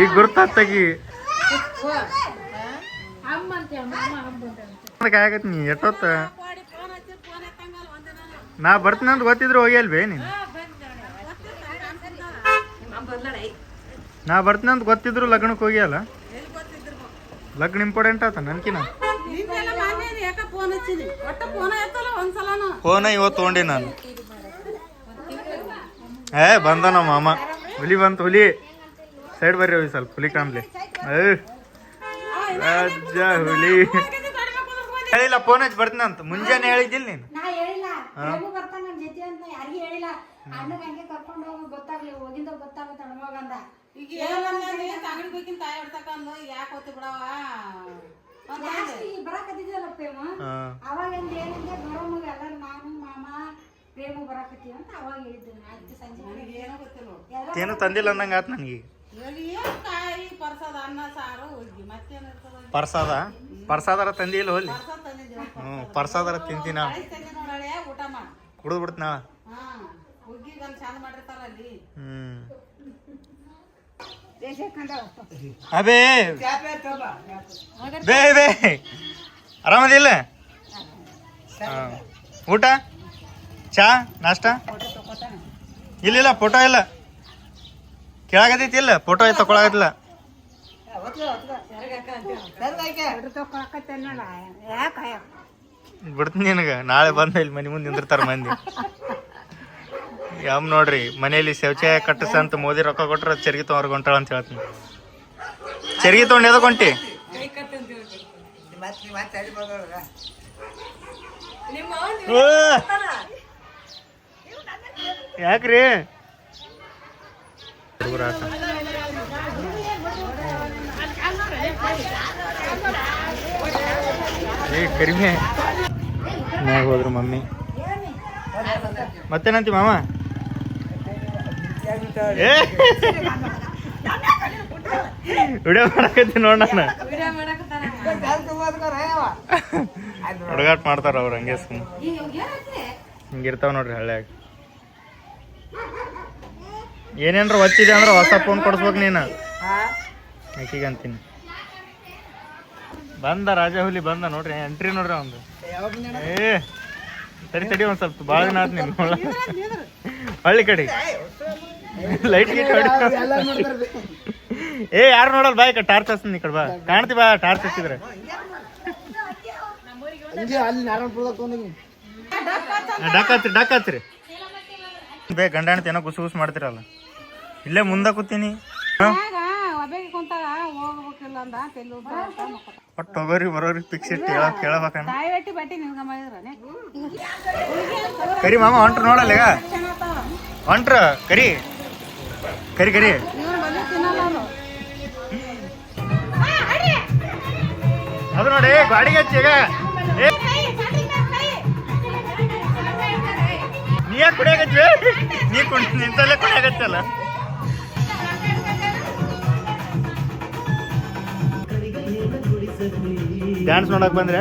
Speaker 1: ಈಗ ಗುರ್ತಾಗಿ ಆಗತ್ ನೀ ಎಷ್ಟೊತ್ತ ನಾ ಬರ್ತೀನಿ ಅಂತ ಗೊತ್ತಿದ್ರು ಹೋಗ್ಯಲ್ವೇ ನೀನು ನಾ ಬರ್ತೀನಿ ಅಂತ ಗೊತ್ತಿದ್ರು ಲಗ್ನಕ್ಕೆ ಹೋಗ್ಯಲ್ಲ ಲಗ್ನ ಇಂಪಾರ್ಟೆಂಟ್ ಆತ ನನ್ಕಿನ ಫೋನ ಇವತ್ತು ತೊಗೊಂಡಿ ನಾನು ಬಂದ ನಮ್ಮ ಮಾಮ ಹುಲಿ ಬಂತು ಹುಲಿ ಸೈಡ್ ಬರ್ರಿ ಹೋಗಿ ಸ್ವಲ್ಪ ಹುಲಿ ಕಾಣ್ಲಿ ಅಜ್ಜ ಹುಲಿ ಹೇಳಿಲ್ಲ ಫೋನ್ ಹಚ್ಚಿ ಬರ್ತೀನಿ ಅಂತ ಮುಂಜಾನೆ ಹೇಳಿದ್ದಿಲ್ಲ ನೀನು
Speaker 3: ಈಗ ಏನಂದ್ರೆ ಅಂಗಡಿ ಬೇಕಿಂತ ತಾಯಿ ಹೊಡ್ತಕ್ಕಂದು ಯಾಕೆ ಹೋಗ್ತಿ ಬಿಡವ
Speaker 2: ಬರಾಕತ್ತಿದ್ವಲ್ಲ ಪ್ರೇಮ ಅವಾಗ ಏನಂದ್ರೆ ಬರೋಮಗ ಎಲ್ಲರೂ ನಾನು ಮಾಮ ಪ್ರೇಮ ಬರಾಕತ್ತೀವಿ ಅಂತ ಅವಾಗ ಹೇಳಿದ್ದೆ ಆಯ್ತು ಸಂಜೆ
Speaker 3: ನನಗೆ ಏನೋ ಗೊತ್ತಿಲ್ಲ
Speaker 1: ಏನು ತಂದಿಲ್ಲ ಅನ್ನಂಗೆ ಆತು ನನಗೆ.
Speaker 3: ಏನು ಕಾಯಿ ಪರ್ಸದ ಅನ್ನ ಸಾರು ಹೋಗಿ ಮತ್ತೇನಿರ್ತದ
Speaker 1: ಪರ್ಸಾದಾರ ತಂದಿಲ್ಲ ಹೋಲಿ.
Speaker 3: ಪರ್ಸದ ತಂದಿದ್ದೇವೆ
Speaker 1: ಪರ್ಸಾದಾರ ತಿಂತೀನಿ ನಾವು.
Speaker 3: ತಂದಿ ನೋಡಳೆ ಊಟ ಮಾಡಿ
Speaker 1: ಕುಡಿದು ಬಿಡ್ತು ನಾಳೆ.
Speaker 3: ಹುಗ್ಗಿಗೆ ಅಲ್ಲಿ ಚಂದ ಮಾಡಿರ್ತಾರ ಅಲ್ಲಿ.
Speaker 1: ಅಬೇ ಬೇ ಬೇ ಆರಾಮದಿಲ್ಲ? ಊಟ ಚಾ ನಾಷ್ಟ ಇಲ್ಲ ಫೋಟೋ ಇಲ್ಲ ಕೇಳಾಗತೈತಿ ಇಲ್ಲ ಫೋಟೋ ಐತೆ ತಗೊಳಗತ್ತಿಲ್ಲ. ಬಿಡ್ತೀನಿ ನಿನಗೆ ನಾಳೆ ಬಂದ ಇಲ್ಲಿ ಮನೆ ಮುಂದೆ ನಿಂದಿರ್ತಾರ ಮಂದಿ. ಯಮ್ ನೋಡ್ರಿ ಮನೇಲಿ ಶೌಚಾಲಯ ಕಟ್ಟಿಸಂತ ಮೋದಿ ರೊಕ್ಕ ಕೊಟ್ರ ಚರ್ಗಿ ತೊಗೊಂಡ್ರ ಹೊಂಟಾಳ ಅಂತ ಹೇಳ್ತೀನಿ. ಚರ್ಗಿ ತೊಗೊಂಡು ಎದಕ್ ಹೊಂಟಿ? ಯಾಕ್ರಿ ಕಡಿಮೆ ಮ್ಯಾಗ ಹೋದ್ರು ಮಮ್ಮಿ. ಮತ್ತೇನಂತಿ ಮಾಮ? ವಿಡಿಯೋ ಮಾಡಕತ್ತಿ ನೋಡ ನಾನು. ಹುಡುಗಾಟ ಮಾಡ್ತಾರ ಅವ್ರು ಹಂಗೆ ಸುಮ್ಮ ಹಿಂಗಿರ್ತಾವ ನೋಡ್ರಿ ಹಳ್ಳ್ಯಾಗ. ಏನೇನ್ರ ಒತ್ತಿದೆ ಅಂದ್ರೆ ಹೊಸ ಫೋನ್ ಕೊಡಿಸ್ಬೇಕು ನೀನು ಆಕಿಗೆ ಅಂತೀನಿ. ಬಂದ ರಾಜ ಹುಲಿ ಬಂದ ನೋಡ್ರಿ ಎಂಟ್ರಿ ನೋಡ್ರಿ ಒಂದು. ಸರಿ ಒಂದ್ ಸ್ವಲ್ಪ ಭಾಳ ದಿನ ಆತ್ ನೀನು ಹಳ್ಳಿ ಕಡೆ ಲೈಟ್ ಗೀಟ್ ಯಾರು ನೋಡಲ್ ಬಾಯ್ ಟಾರ್ಚ್ ಹಚ್ತೀನಿ ಈ ಕಡೆ ಬಾ ಕಾಣ್ತಿ ಬಾ ಟಾರ್ಚ್ ಹಚ್ಚಿದ್ರೆ ಡಕ್ ಹಚ್ರಿ ಬೇ ಗಂಡ ಹೆಂಡ್ತಿ ಏನೋ ಗುಸು ಗುಸು ಮಾಡ್ತಿರಲ್ಲ. ಇಲ್ಲೇ ಮುಂದೆ ಕೂತೀನಿ ಒಟ್ಟು ಹೋಗೋರಿ ಬರೋರಿ ಫಿಕ್ಸ್ ಇಟ್ಟು ಕೇಳಬೇಕಣ್ಣ. ಕರಿ ಮಾಮ ಹೊಂಟ್ರ ನೋಡಲ್ಲ ಈಗ ಹೊಂಟ್ರ ಕರಿ ಕರಿ ಕರಿ ಅದು ನೋಡಿ ಗಾಡಿಗೆ ಹಚ್ಚಿ ಈಗ ನೀ ಯಾಕೆ ಕುಡಿಯಾಗತ್ವಿ ನೀ ನಿಂತಲ್ಲೇ ಕುಡಿಯಾಗತ್ತಲ್ಲ. ಡ್ಯಾನ್ಸ್ ನೋಡಕ್ ಬಂದ್ರೆ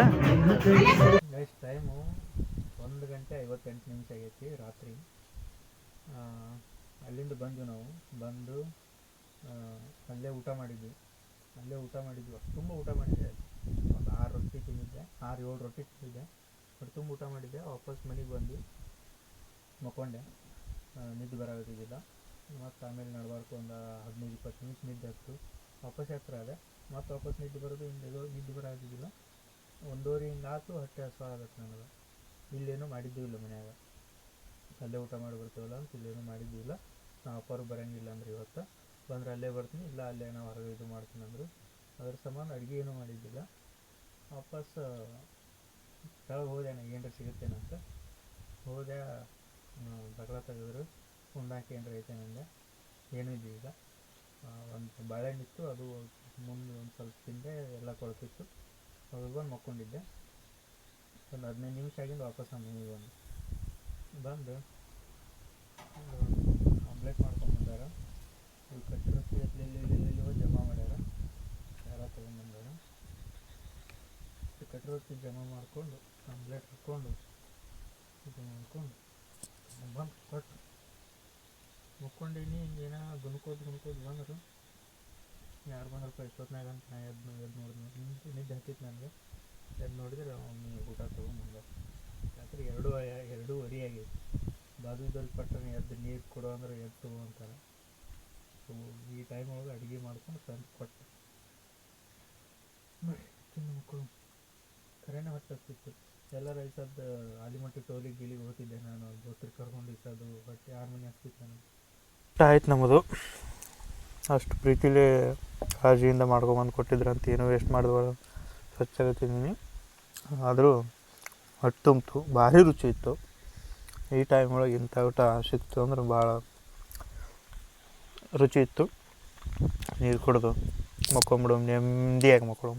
Speaker 1: ಟೈಮು 1:58 ಆಗೈತಿ ರಾತ್ರಿ. ಅಲ್ಲಿಂದ ಬಂದ್ವಿ ನಾವು. ಬಂದು ಅಲ್ಲೇ ಊಟ ಮಾಡಿದ್ವಿ ಅಷ್ಟು ತುಂಬ ಊಟ ಮಾಡಿದ್ದೆ. ಒಂದು 6 ರೊಟ್ಟಿ ತಿಂದಿದ್ದೆ, 6-7 ರೊಟ್ಟಿ ತಿಂದಿದ್ದೆ, ಅಷ್ಟು ತುಂಬ ಊಟ ಮಾಡಿದ್ದೆ. ವಾಪಸ್ ಮನೆಗೆ ಬಂದು ಮಕ್ಕೊಂಡೆ. ನಿದ್ದೆ ಬರೋದಿದ್ದಿಲ್ಲ. ಮತ್ತು ಆಮೇಲೆ ನಡ್ಬಾರ್ದು ಒಂದು 15-20 ನಿಮಿಷ ನಿದ್ದೆ ಹತ್ತು ವಾಪಸ್ ಹತ್ರ ಅದೇ ಮತ್ತು ವಾಪಸ್ ನಿದ್ದೆ ಬರೋದು. ನಿದ್ದೆ ಬರೋದಿದ್ದಿಲ್ಲ. 1:30 ಹಿಂಗಾತು. ಹೊಟ್ಟೆ ಹಸಿವು ಆಗತ್ತೆ ನನಗೆ. ಇಲ್ಲೇನೂ ಮಾಡಿದ್ದೀವಿ ಇಲ್ಲ ಮನ್ಯಾಗ. ಅಲ್ಲೇ ಊಟ ಮಾಡಿ ಬರ್ತೀವಲ್ಲ ಅಂತ ಇಲ್ಲೇನೂ ಮಾಡಿದ್ದೀವಿ ಇಲ್ಲ. ನಾವು ಅಪ್ಪರು ಬರೋಂಗಿಲ್ಲ ಅಂದ್ರೆ ಇವತ್ತು ಬಂದರೆ ಅಲ್ಲೇ ಬರ್ತೀನಿ, ಇಲ್ಲ ಅಲ್ಲೇ ನಾವು ಹೊರಗೆ ಇದು ಮಾಡ್ತೀನಿ ಅಂದರು. ಅದ್ರ ಸಂಬಂಧ ಅಡುಗೆ ಏನೂ ಮಾಡಿದ್ದಿಲ್ಲ. ವಾಪಸ್ ಕೆಳಗೆ ಹೋದೆ ನನಗೆ ಏನರ ಸಿಗುತ್ತೇನಂತ ಹೋದೆ. ಬಗಲ ತೆಗೆದ್ರು ಉಂಡಾಕಿ ಏನರ ಐತೆ ನನಗೆ ಏನೂ ಇದ್ದಿಲ್ಲ. ಒಂದು ಬಾಳೆಹಣ್ಣಿತ್ತು, ಅದು ಮುಂದೆ ಒಂದು ಸ್ವಲ್ಪ ತಿಂದೆ, ಎಲ್ಲ ಕೊಳ್ತಿತ್ತು. ಅವಾಗ ಬಂದು ಮಕ್ಕೊಂಡಿದ್ದೆ. ಒಂದು 15 ನಿಮಿಷ ಆಗಿಂದ ವಾಪಸ್ ನಮ್ಮ ಮನೆಗೆ ಬಂದು ಆಮ್ಲೆಟ್ ಮಾಡ್ಕೊಂಡ್ಬಂದಾರ. ಇವು ಕಟ್ಟಿರೊತ್ತಿ ಎಲ್ಲಿ ಜಮಾ ಮಾಡ್ಯಾರ, ಯಾರ ತೊಗೊಂಡ್ಬಂದಾರ. ಕಟ್ಟಿರೊತ್ತಿ ಜಮಾ ಮಾಡಿಕೊಂಡು ಆಮ್ಲೆಟ್ ಹಾಕ್ಕೊಂಡು ಇದು ಮಾಡ್ಕೊಂಡು ಬಂದು ಕೊಟ್ಟು ಮುಕ್ಕೊಂಡೀನಿ. ಏನೋ ಗುನ್ಕೋದು ಬಂದರು. ಯಾರು ಬಂದ್ರಪ್ಪ ಇಷ್ಟೊತ್ತಿನಾಗ ಅಂತ ನಾ ಎದ್ದು ನೋಡಿದ್ನಿ. ನಿದ್ದೆ ಹತ್ತಿತ್ತು ನನಗೆ. ಎದ್ದು ನೋಡಿದ್ರೆ ಅವನು ಊಟ ತೊಗೊಂಡ್ಬಂದ. ರಾತ್ರಿ 2:30 ಆಗೈತಿ. ಬಾಜುದಲ್ಲಿ ಪಟ್ಟನೆ ಎದ್ದು ನೀರು ಕೊಡೋ ಅಂದ್ರೆ ಎದ್ದು ತಗೋ ಅಂತಾರೆ. ಸೊ ಈ ಟೈಮ್ ಒಳಗೆ ಅಡುಗೆ ಮಾಡ್ಕೊಂಡು ತಂದು ಕೊಟ್ಟು ತಿನ್ನು ಮಕ್ಕಳು. ಖರೇನೆ ಹೊಟ್ಟೆ ಹತ್ತಿತ್ತು. ಎಲ್ಲ ರೈಸದ್ದು ಆಲಿಮಟ್ಟಿ ಟೋಲಿಗೆ ಗಿಲಿಗೆ ಹೋಗ್ತಿದ್ದೆ ನಾನು. ಬೋತ್ರಿ ಕರ್ಕೊಂಡು ಇಸೋದು ಹೊಟ್ಟೆ 6 ಮನೆ ಹತ್ತಿತ್ತು ನನಗೆ. ಆಯ್ತು ನಮ್ಮದು. ಅಷ್ಟು ಪ್ರೀತಿಲೇ ಕಾಳಜಿಯಿಂದ ಮಾಡ್ಕೊಂಬಂದು ಕೊಟ್ಟಿದ್ರಂತ ಏನೂ ವೇಸ್ಟ್ ಮಾಡಿದವರು ಸ್ವಚ್ಛಾಗಿ ತಿಂದೀನಿ. ಆದರೂ ಹೊಟ್ಟೆ ತುಂಬಿತು, ಭಾರಿ ರುಚಿ ಇತ್ತು. ಈ ಟೈಮ್ ಒಳಗೆ ಇಂಥ ಊಟ ಸಿಕ್ತು ಅಂದ್ರೆ ಭಾಳ ರುಚಿ ಇತ್ತು. ನೀರು ಕುಡಿದು ಮಕ್ಕೊಂಬಿಡು ನೆಮ್ಮದಿಯಾಗಿ ಮಕ್ಕಳು